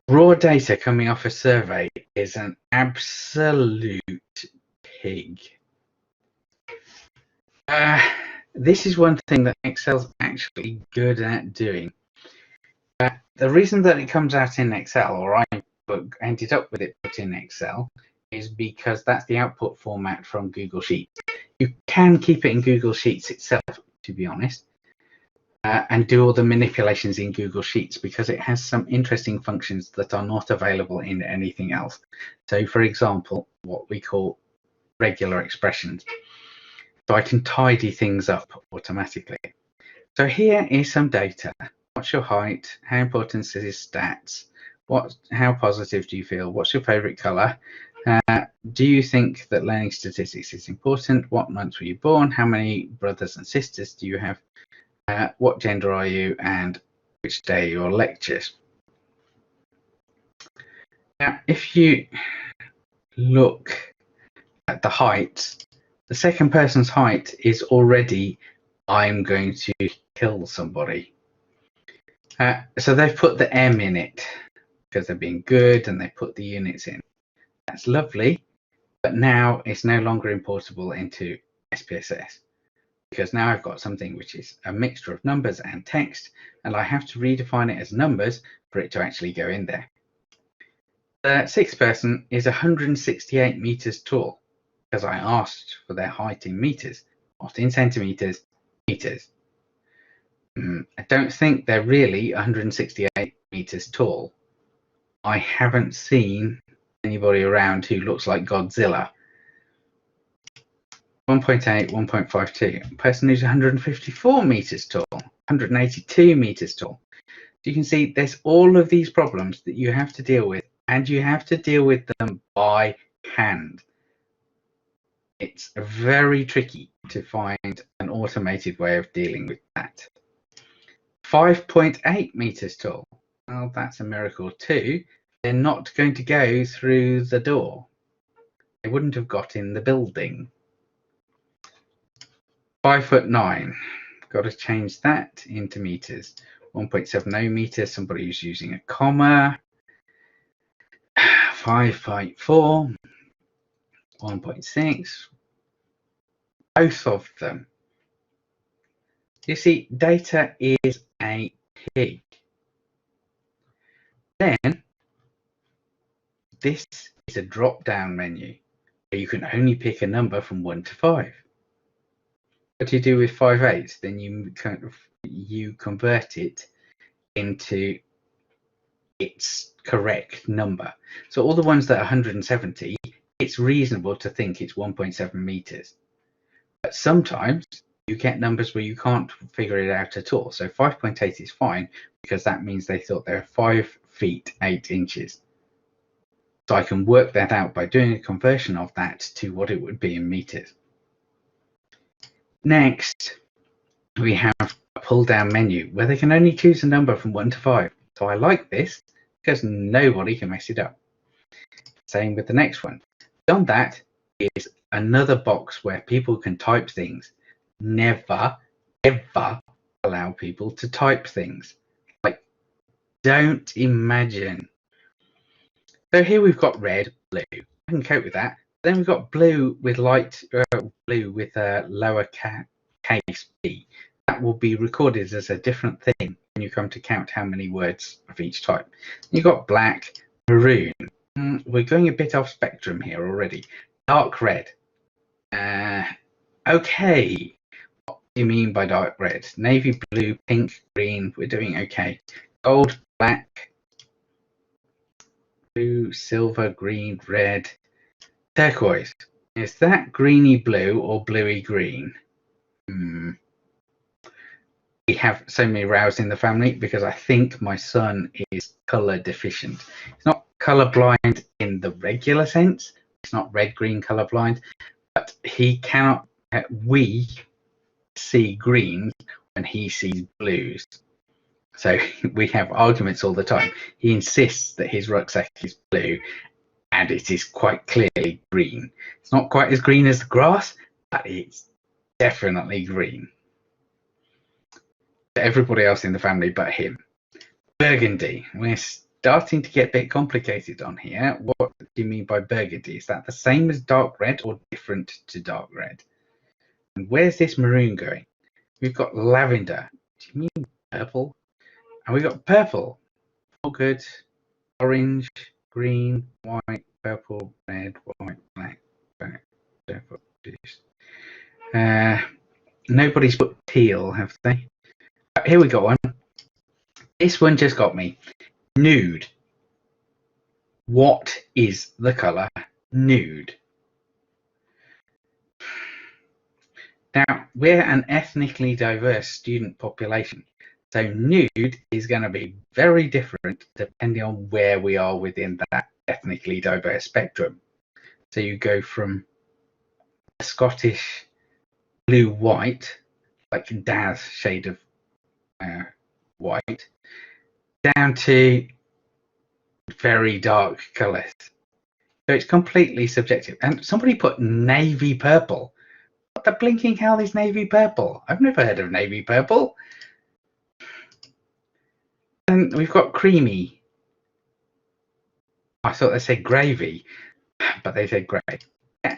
Raw data coming off a survey is an absolute pig. This is one thing that Excel's actually good at doing. The reason that it comes out in Excel, or I ended up with it put in Excel, is because that's the output format from Google Sheets. You can keep it in Google Sheets itself, to be honest, and do all the manipulations in Google Sheets because it has some interesting functions that are not available in anything else. So, for example, what we call regular expressions. So I can tidy things up automatically. So here is some data. What's your height? How important is his stats? How positive do you feel? What's your favorite color? Do you think that learning statistics is important? What month were you born? How many brothers and sisters do you have? What gender are you? And which day are your lectures? Now, if you look at the height, the second person's height is already, I'm going to kill somebody. So they've put the M in it because they're being good and they put the units in. That's lovely, but now it's no longer importable into SPSS because now I've got something which is a mixture of numbers and text, and I have to redefine it as numbers for it to actually go in there. The sixth person is 168 meters tall because I asked for their height in meters, not in centimeters, meters. I don't think they're really 168 meters tall. I haven't seen anybody around who looks like Godzilla. 1.8, 1.52. Person who's 154 meters tall, 182 meters tall. So you can see there's all of these problems that you have to deal with, and you have to deal with them by hand. It's very tricky to find an automated way of dealing with that. 5.8 meters tall. Well, that's a miracle too. They're not going to go through the door. They wouldn't have got in the building. 5'9". Got to change that into meters. 1.70 meters. Somebody who's using a comma. 5.4. 1.6. Both of them. You see, data is a pig. Then this is a drop-down menu where you can only pick a number from 1 to 5. What do you do with 5/8? Then you convert it into its correct number. So all the ones that are 170, it's reasonable to think it's 1.7 meters. But sometimes you get numbers where you can't figure it out at all. So 5.8 is fine because that means they thought they were 5 feet 8 inches. So I can work that out by doing a conversion of that to what it would be in meters. Next, we have a pull down menu where they can only choose a number from 1 to 5. So I like this because nobody can mess it up. Same with the next one. Beyond that is another box where people can type things. Never, ever allow people to type things. Like, don't imagine. So here we've got red, blue. I can cope with that. Then we've got blue with blue with a lower case b. That will be recorded as a different thing when you come to count how many words of each type. You've got black, maroon. We're going a bit off spectrum here already. Dark red. Okay. What do you mean by dark red? Navy blue, pink, green. We're doing okay. Gold, black, blue, silver, green, red, turquoise. Is that greeny blue or bluey green? We have so many rows in the family because I think my son is color deficient. He's not colorblind in the regular sense. He's not red-green colorblind, but he cannot. We see greens when he sees blues. So we have arguments all the time. He insists that his rucksack is blue, and it is quite clearly green. It's not quite as green as the grass, but it's definitely green. Everybody else in the family but him. Burgundy. We're starting to get a bit complicated on here. What do you mean by burgundy? Is that the same as dark red or different to dark red? And where's this maroon going? We've got lavender. Do you mean purple? And we've got purple. All good. Orange, green, white, purple, red, white, black, purple. Nobody's put teal, have they? Here we got one. This one just got me. Nude. What is the colour nude? Now, we're an ethnically diverse student population, so nude is going to be very different depending on where we are within that ethnically diverse spectrum. So you go from a Scottish blue-white, like Daz shade of white, down to very dark colours. So it's completely subjective. And somebody put navy purple. What the blinking hell is navy purple? I've never heard of navy purple. And we've got creamy. I thought they said gravy, but they said grey. Yeah.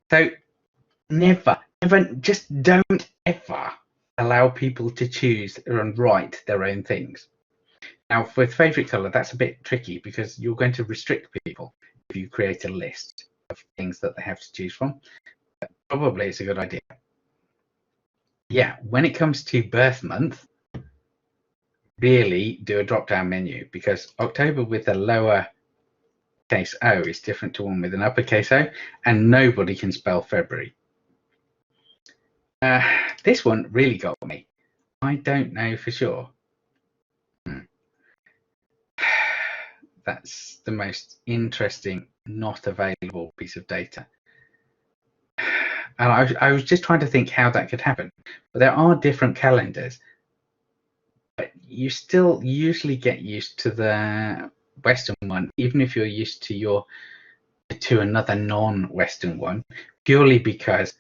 So never, just don't ever allow people to choose and write their own things. Now, with favourite colour, that's a bit tricky because you're going to restrict people if you create a list of things that they have to choose from. But probably it's a good idea. Yeah, when it comes to birth month, really do a drop-down menu because October with a lower case O is different to one with an uppercase O, and nobody can spell February. This one really got me. I don't know for sure. That's the most interesting, not available piece of data. And I was just trying to think how that could happen. But there are different calendars. But you still usually get used to the Western one, even if you're used to another non-Western one, purely because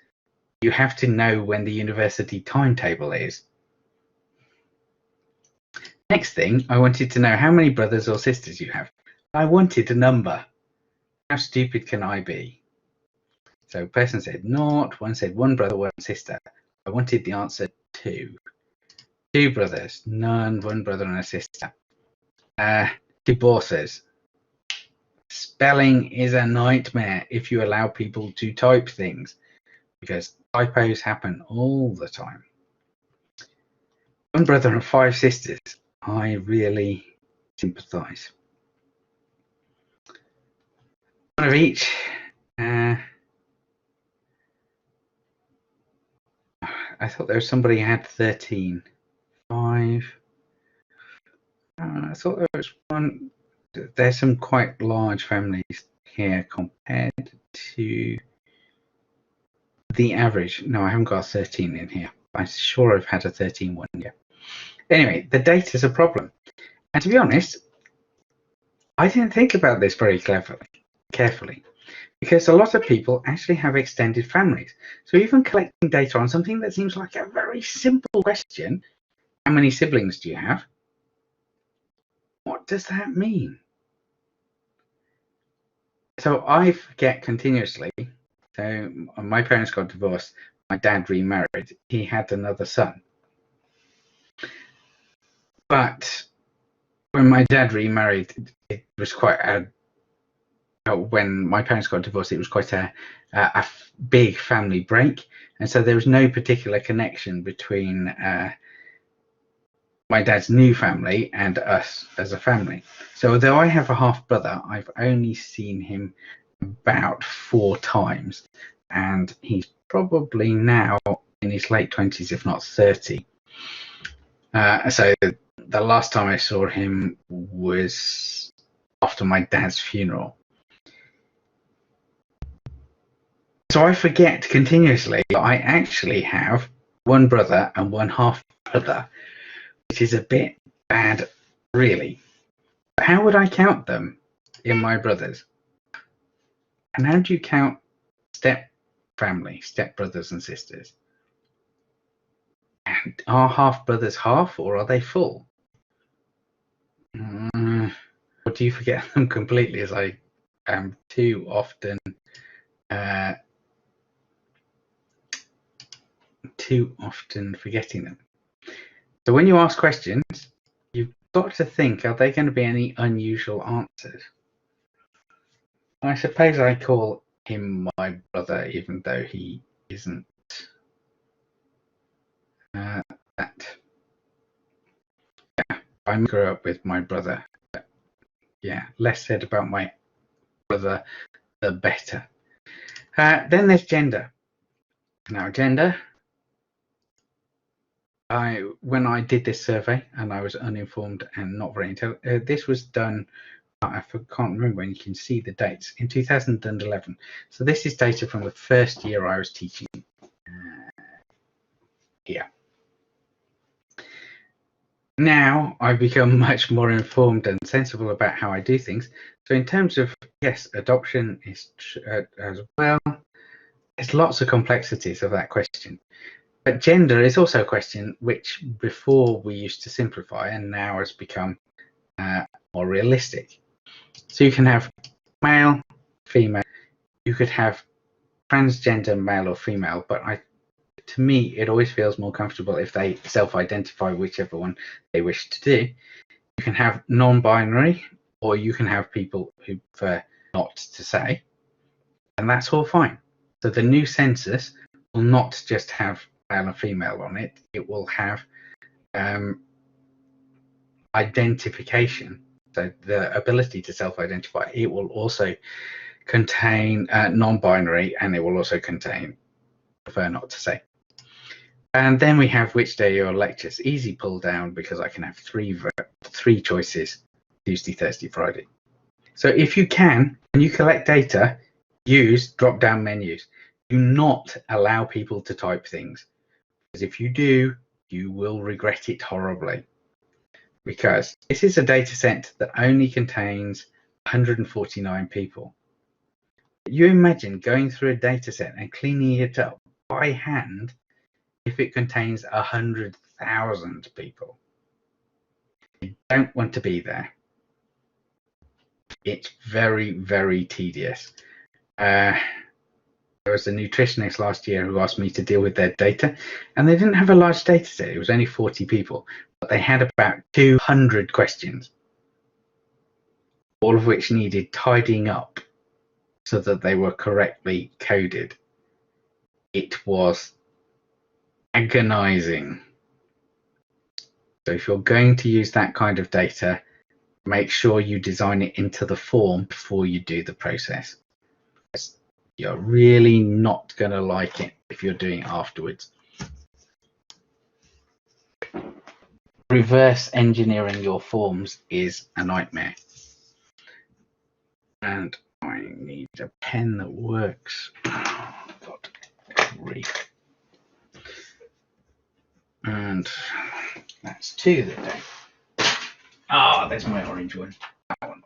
you have to know when the university timetable is. Next thing, I wanted to know how many brothers or sisters you have. I wanted a number. How stupid can I be? So a person said naught, one said one brother, one sister. I wanted the answer 2. 2 brothers, none, 1 brother and a sister. Divorces. Spelling is a nightmare if you allow people to type things because typos happen all the time. 1 brother and 5 sisters. I really sympathise. One of each. I thought there was somebody who had 13. 5. I thought there was one. There's some quite large families here compared to the average. No, I haven't got a 13 in here. I'm sure I've had a 13 one year. Anyway, the data is a problem. And to be honest, I didn't think about this very carefully, because a lot of people actually have extended families. So even collecting data on something that seems like a very simple question, how many siblings do you have? What does that mean? So I forget continuously. So my parents got divorced. My dad remarried. He had another son. But when my dad remarried, it was quite when my parents got divorced, it was quite a big family break. And so there was no particular connection between my dad's new family and us as a family. So although I have a half brother, I've only seen him about 4 times, and he's probably now in his late 20s, if not 30. So the last time I saw him was after my dad's funeral. So I forget continuously that I actually have 1 brother and 1 half brother, which is a bit bad, really. But how would I count them in my brothers? And how do you count step family, step brothers and sisters? And are half brothers half, or are they full? do you forget them completely, as I am too often forgetting them. So when you ask questions, you've got to think, are there going to be any unusual answers? I suppose I call him my brother, even though he isn't that. Yeah, I grew up with my brother. But yeah, less said about my brother, the better. Then there's gender. Now, gender, when I did this survey, and I was uninformed and not very intelligent, this was done, I can't remember when, you can see the dates, in 2011. So this is data from the first year I was teaching here. Now I've become much more informed and sensible about how I do things. So in terms of, yes, adoption is as well, there's lots of complexities of that question. But gender is also a question which before we used to simplify and now has become more realistic. So you can have male, female, you could have transgender male or female, but to me, it always feels more comfortable if they self-identify whichever one they wish to do. You can have non-binary, or you can have people who prefer not to say, and that's all fine. So the new census will not just have male and female on it, it will have identification, so the ability to self-identify. It will also contain non-binary, and it will also contain prefer not to say. And then we have which day your lectures. Easy pull down, because I can have three choices: Tuesday, Thursday, Friday. So if you can, when you collect data, use drop-down menus. Do not allow people to type things, because if you do, you will regret it horribly. Because this is a data set that only contains 149 people. You imagine going through a data set and cleaning it up by hand if it contains 100,000 people. You don't want to be there. It's very, very tedious. There was a nutritionist last year who asked me to deal with their data, and they didn't have a large data set. It was only 40 people, but they had about 200 questions, all of which needed tidying up so that they were correctly coded. It was agonizing. So if you're going to use that kind of data, make sure you design it into the form before you do the process. You're really not going to like it if you're doing it afterwards. Reverse engineering your forms is a nightmare. And I need a pen that works. Oh, God, grief. And that's two that don't. Ah, there's my orange one. That one.